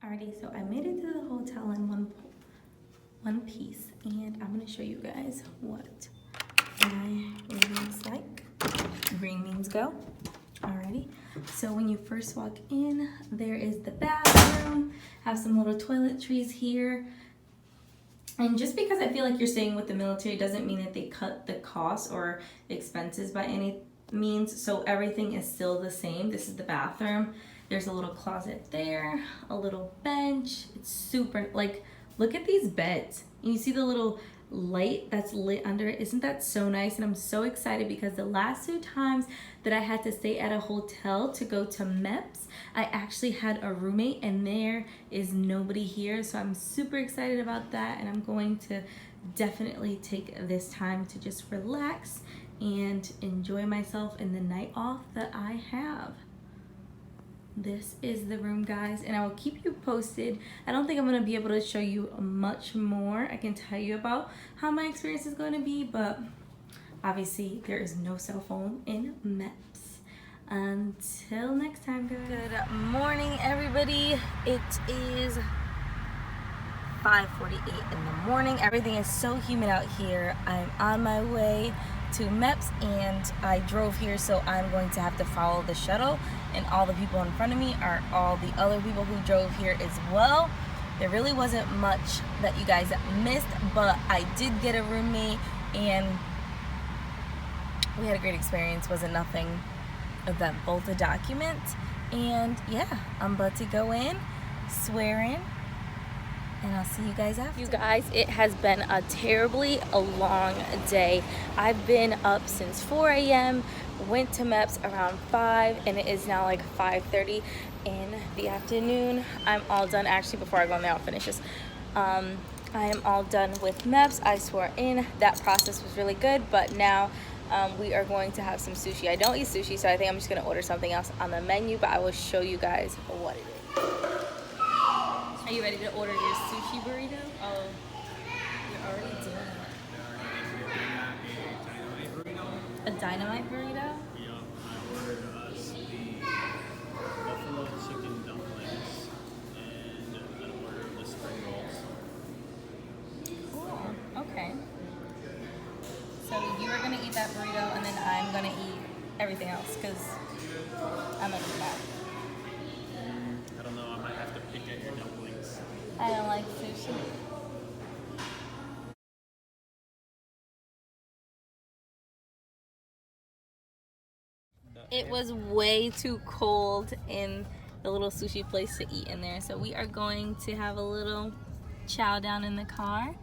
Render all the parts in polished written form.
Alrighty, so I made it to the hotel in one piece, and I'm gonna show you guys what my room looks like. Green means go. Alrighty, so when you first walk in, there is the bathroom. Have some little toiletries here. And just because I feel like you're staying with the military doesn't mean that they cut the costs or expenses by any means. So everything is still the same. This is the bathroom. There's a little closet there, a little bench. It's super, like, look at these beds. You see the little light that's lit under it. Isn't that so nice? And I'm so excited because the last 2 times that I had to stay at a hotel to go to MEPS, I actually had a roommate and there is nobody here. So I'm super excited about that, and I'm going to definitely take this time to just relax and enjoy myself in the night off that I have. This is the room, guys, and I will keep you posted. I don't think I'm going to be able to show you much more. I can tell you about how my experience is going to be, but obviously there is no cell phone in MEPS. Until next time, guys. Good morning, everybody. It is 5:48 in the morning. Everything is so humid out here. I'm on my way to MEPS, and I drove here, so I'm going to have to follow the shuttle, and all the people in front of me are all the other people who drove here as well. There really wasn't much that you guys missed, but I did get a roommate and we had a great experience. Wasn't nothing eventful to document. And yeah, I'm about to go in, swear in, and I'll see you guys after. You guys, it has been a terribly long day. I've been up since 4 a.m., went to MEPS around 5, and it is now like 5:30 in the afternoon. I'm all done. Actually, before I go in there, I'll finish this. I am all done with MEPS. I swore in. That process was really good, but now we are going to have some sushi. I don't eat sushi, so I think I'm just gonna order something else on the menu, but I will show you guys what it is. Are you ready to order your sushi burrito? Oh, you're already doing it. A dynamite burrito? Yep, I ordered us the buffalo chicken dumplings and an order of the spring rolls. Cool. Okay. So you are gonna eat that burrito, and then I'm gonna eat everything else because I'm gonna eat that. I don't know, I might have to pick at your dumplings. I don't like sushi. It was way too cold in the little sushi place to eat in there, so we are going to have a little chow down in the car.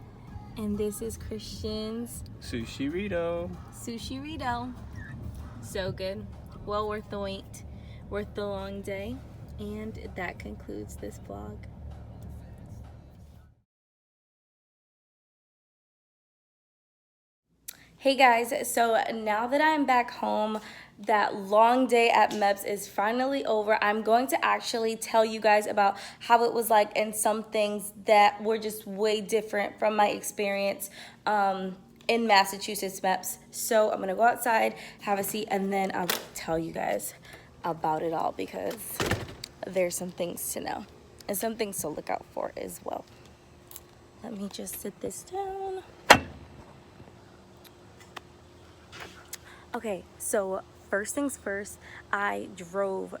And this is Christian's Sushirito. Sushirito. So good. Well worth the wait, worth the long day. And that concludes this vlog. Hey guys, so now that I'm back home, that long day at MEPS is finally over. I'm going to actually tell you guys about how it was like and some things that were just way different from my experience in Massachusetts MEPS. So I'm gonna go outside, have a seat, and then I'll tell you guys about it all because there's some things to know and some things to look out for as well. Let me just sit this down. Okay, so first things first, I drove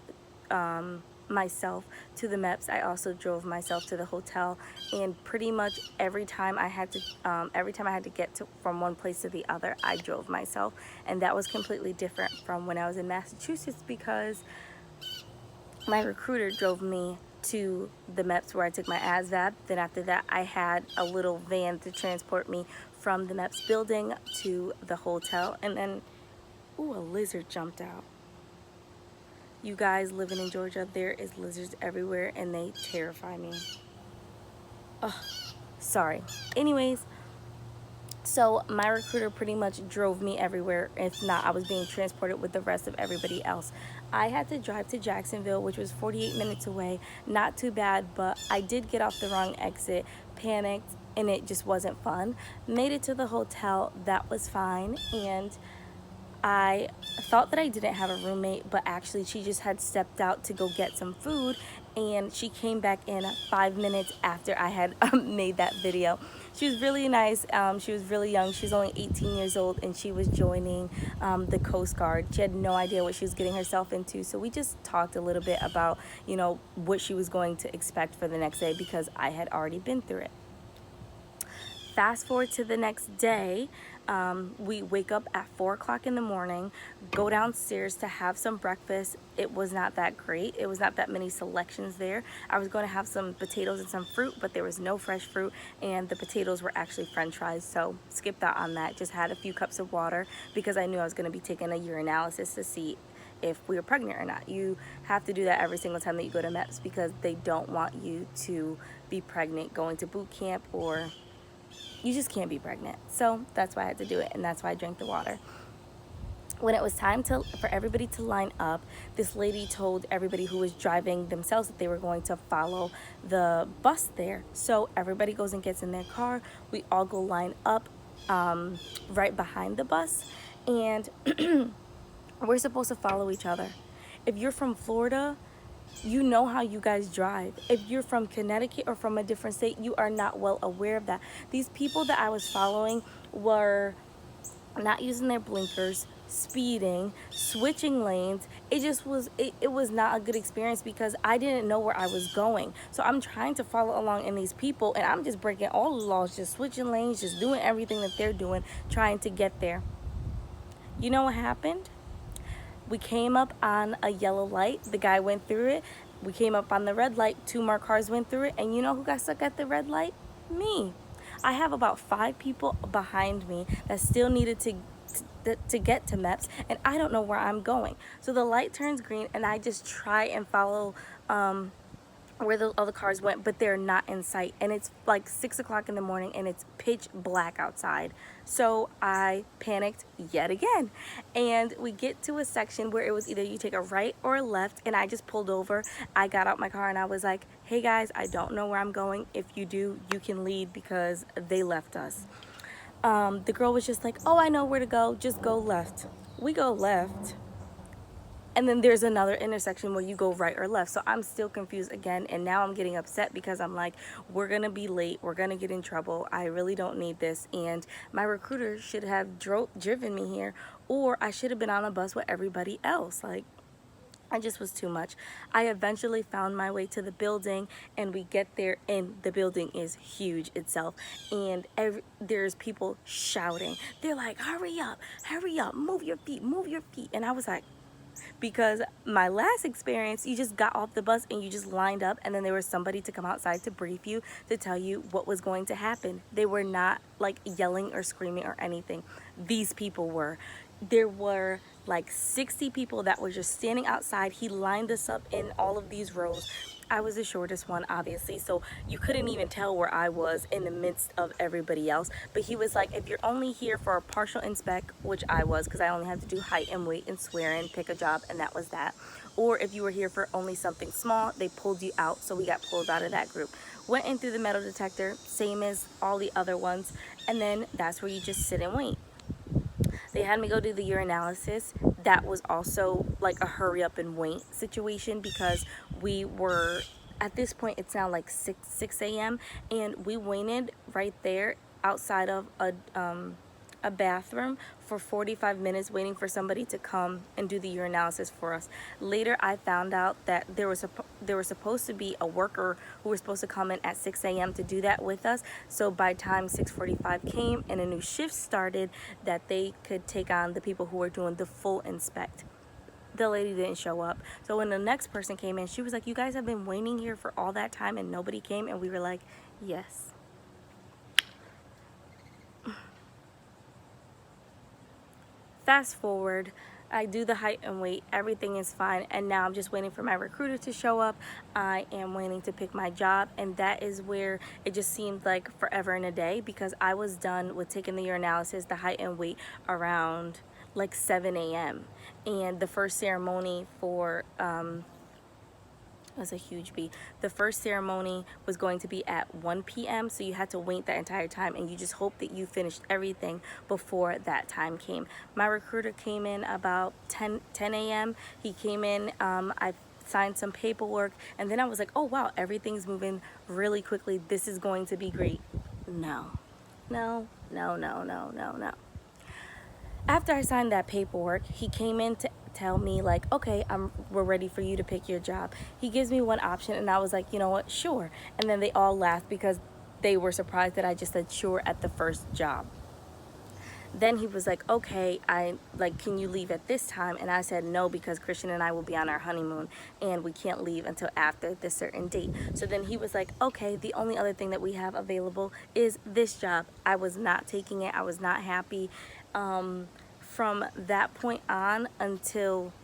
myself to the MEPS. I also drove myself to the hotel, and pretty much every time I had to get to from one place to the other, I drove myself, and that was completely different from when I was in Massachusetts because my recruiter drove me to the MEPS where I took my ASVAB. Then after that, I had a little van to transport me from the MEPS building to the hotel, and then ooh, a lizard jumped out. You guys living in Georgia, there is lizards everywhere and they terrify me. Oh, sorry. Anyways, so my recruiter pretty much drove me everywhere. If not, I was being transported with the rest of everybody else. I had to drive to Jacksonville, which was 48 minutes away. Not too bad, but I did get off the wrong exit, panicked, and it just wasn't fun. Made it to the hotel, that was fine, and I thought that I didn't have a roommate, but actually she just had stepped out to go get some food, and she came back in 5 minutes after I had made that video. She was really nice. She was really young. She's only 18 years old, and she was joining the Coast Guard. She had no idea what she was getting herself into, so we just talked a little bit about, you know, what she was going to expect for the next day because I had already been through it. Fast forward to the next day, we wake up at 4 o'clock in the morning, go downstairs to have some breakfast. It was not that great. It was not that many selections there. I was going to have some potatoes and some fruit, but there was no fresh fruit, and the potatoes were actually French fries, so skipped out on that. Just had a few cups of water because I knew I was going to be taking a urinalysis to see if we were pregnant or not. You have to do that every single time that you go to MEPS because they don't want you to be pregnant going to boot camp, or you just can't be pregnant. So that's why I had to do it, and that's why I drank the water. When it was time for everybody to line up, this lady told everybody who was driving themselves that they were going to follow the bus there. So everybody goes and gets in their car. We all go line up right behind the bus, and we're supposed to follow each other. If you're from Florida, you know how you guys drive. If you're from Connecticut or from a different state, you are not well aware of that. These people that I was following were not using their blinkers, speeding, switching lanes. It was not a good experience because I didn't know where I was going. So I'm trying to follow along in these people, and I'm just breaking all the laws, just switching lanes, just doing everything that they're doing, trying to get there. You know what happened? We came up on a yellow light. The guy went through it. We came up on the red light. 2 more cars went through it. And you know who got stuck at the red light? Me. I have about 5 people behind me that still needed to get to MEPS, and I don't know where I'm going. So the light turns green, and I just try and follow where the other cars went, but they're not in sight, and it's like 6 o'clock in the morning, and it's pitch black outside. So I panicked yet again, and we get to a section where it was either you take a right or a left, and I just pulled over. I got out my car, and I was like, hey guys, I don't know where I'm going. If you do, you can lead because they left us. The girl was just like, oh, I know where to go, just go left. We go left, and then there's another intersection where you go right or left. So I'm still confused again, and now I'm getting upset because I'm like, we're gonna be late, we're gonna get in trouble. I really don't need this, and my recruiter should have driven me here, or I should have been on a bus with everybody else. Like, I just was too much. I eventually found my way to the building, and we get there, and the building is huge itself, and there's people shouting. They're like, hurry up, move your feet, and I was like, because my last experience, you just got off the bus and you just lined up, and then there was somebody to come outside to brief you, to tell you what was going to happen. They were not like yelling or screaming or anything. These people were. There were like 60 people that were just standing outside. He lined us up in all of these rows. I was the shortest one, obviously, so you couldn't even tell where I was in the midst of everybody else. But he was like, if you're only here for a partial inspect, which I was, because I only had to do height and weight and swear in, pick a job, and that was that. Or if you were here for only something small, they pulled you out, so we got pulled out of that group. Went in through the metal detector, same as all the other ones, and then that's where you just sit and wait. They had me go do the urinalysis. That was also like a hurry up and wait situation because we were, at this point it's now like 6 a.m. and we waited right there outside of a bathroom for 45 minutes waiting for somebody to come and do the urinalysis for us. Later I found out that there was supposed to be a worker who was supposed to come in at 6 a.m. to do that with us. So by time 6:45 came and a new shift started, that they could take on the people who were doing the full inspect. The lady didn't show up. So when the next person came in, she was like, you guys have been waiting here for all that time and nobody came? And we were like, yes. Fast forward, I do the height and weight, everything is fine, and now I'm just waiting for my recruiter to show up. I am waiting to pick my job, and that is where it just seemed like forever and a day, because I was done with taking the urinalysis, the height and weight, around like 7 a.m. and the first ceremony for was a huge B. The first ceremony was going to be at 1 p.m. so you had to wait that entire time, and you just hope that you finished everything before that time came. My recruiter came in about 10 a.m. He came in, I signed some paperwork, and then I was like, oh wow, everything's moving really quickly. This is going to be great. No. After I signed that paperwork, he came in to tell me like, okay, we're ready for you to pick your job. He gives me one option, and I was like, you know what, sure. And then they all laughed because they were surprised that I just said sure at the first job. Then he was like, okay, can you leave at this time? And I said no, because Christian and I will be on our honeymoon and we can't leave until after this certain date. So then he was like, okay, the only other thing that we have available is this job. I was not taking it. I was not happy. From that point on until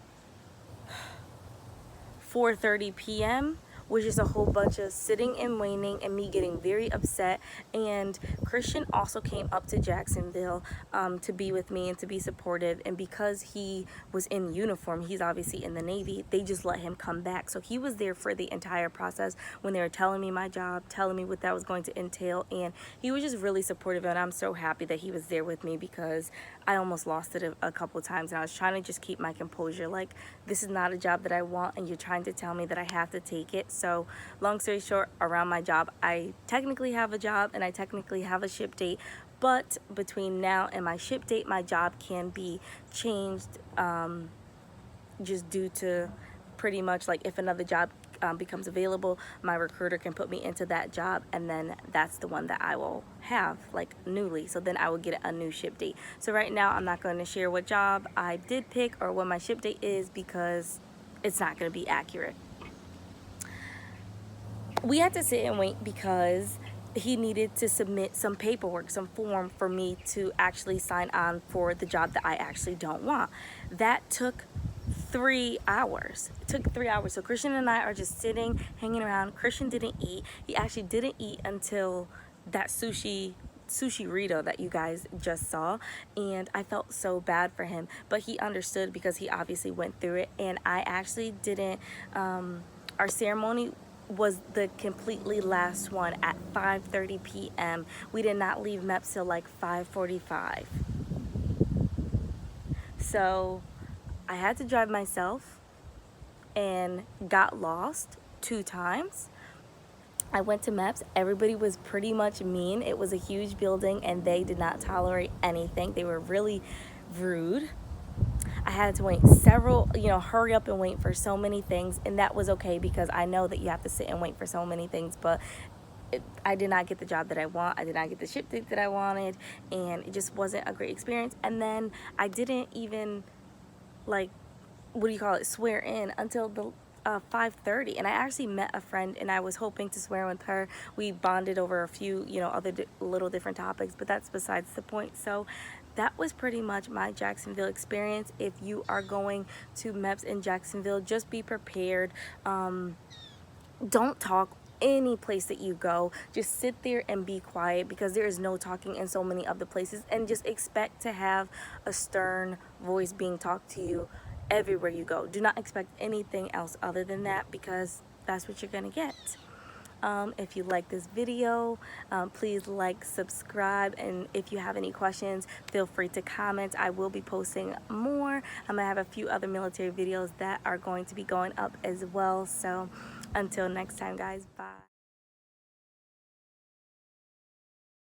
4:30 p.m. was just a whole bunch of sitting and waiting and me getting very upset. And Christian also came up to Jacksonville to be with me and to be supportive, and because he was in uniform, he's obviously in the Navy, they just let him come back. So he was there for the entire process when they were telling me my job, telling me what that was going to entail, and he was just really supportive. And I'm so happy that he was there with me, because I almost lost it a couple times, and I was trying to just keep my composure, like, this is not a job that I want and you're trying to tell me that I have to take it. So long story short, around my job, I technically have a job and I technically have a ship date, but between now and my ship date, my job can be changed, just due to pretty much like if another job becomes available, my recruiter can put me into that job, and then that's the one that I will have like newly. So then I will get a new ship date. So right now I'm not going to share what job I did pick or what my ship date is, because it's not going to be accurate. We had to sit and wait because he needed to submit some paperwork, some form for me to actually sign on for the job that I actually don't want. That took 3 hours. It took 3 hours. So Christian and I are just sitting, hanging around. Christian didn't eat. He actually didn't eat until that sushirto that you guys just saw, and I felt so bad for him, but he understood because he obviously went through it. And I actually didn't, our ceremony was the completely last one at 5:30 p.m. We did not leave MEPS till like 5:45. So I had to drive myself and got lost 2 times. I went to MEPS. Everybody was pretty much mean. It was a huge building and they did not tolerate anything. They were really rude. I had to wait hurry up and wait for so many things, and that was okay because I know that you have to sit and wait for so many things, but I did not get the job that I want. I did not get the ship date that I wanted, and it just wasn't a great experience. And then I didn't even swear in until the 5:30, and I actually met a friend and I was hoping to swear with her. We bonded over a few other little different topics, but that's besides the point. So that was pretty much my Jacksonville experience. If you are going to MEPS in Jacksonville, just be prepared. Don't talk any place that you go. Just sit there and be quiet, because there is no talking in so many of the places, and just expect to have a stern voice being talked to you everywhere you go. Do not expect anything else other than that, because that's what you're gonna get. If you like this video, please like, subscribe, and if you have any questions, feel free to comment. I will be posting more. I'm gonna have a few other military videos that are going to be going up as well. So until next time, guys, bye.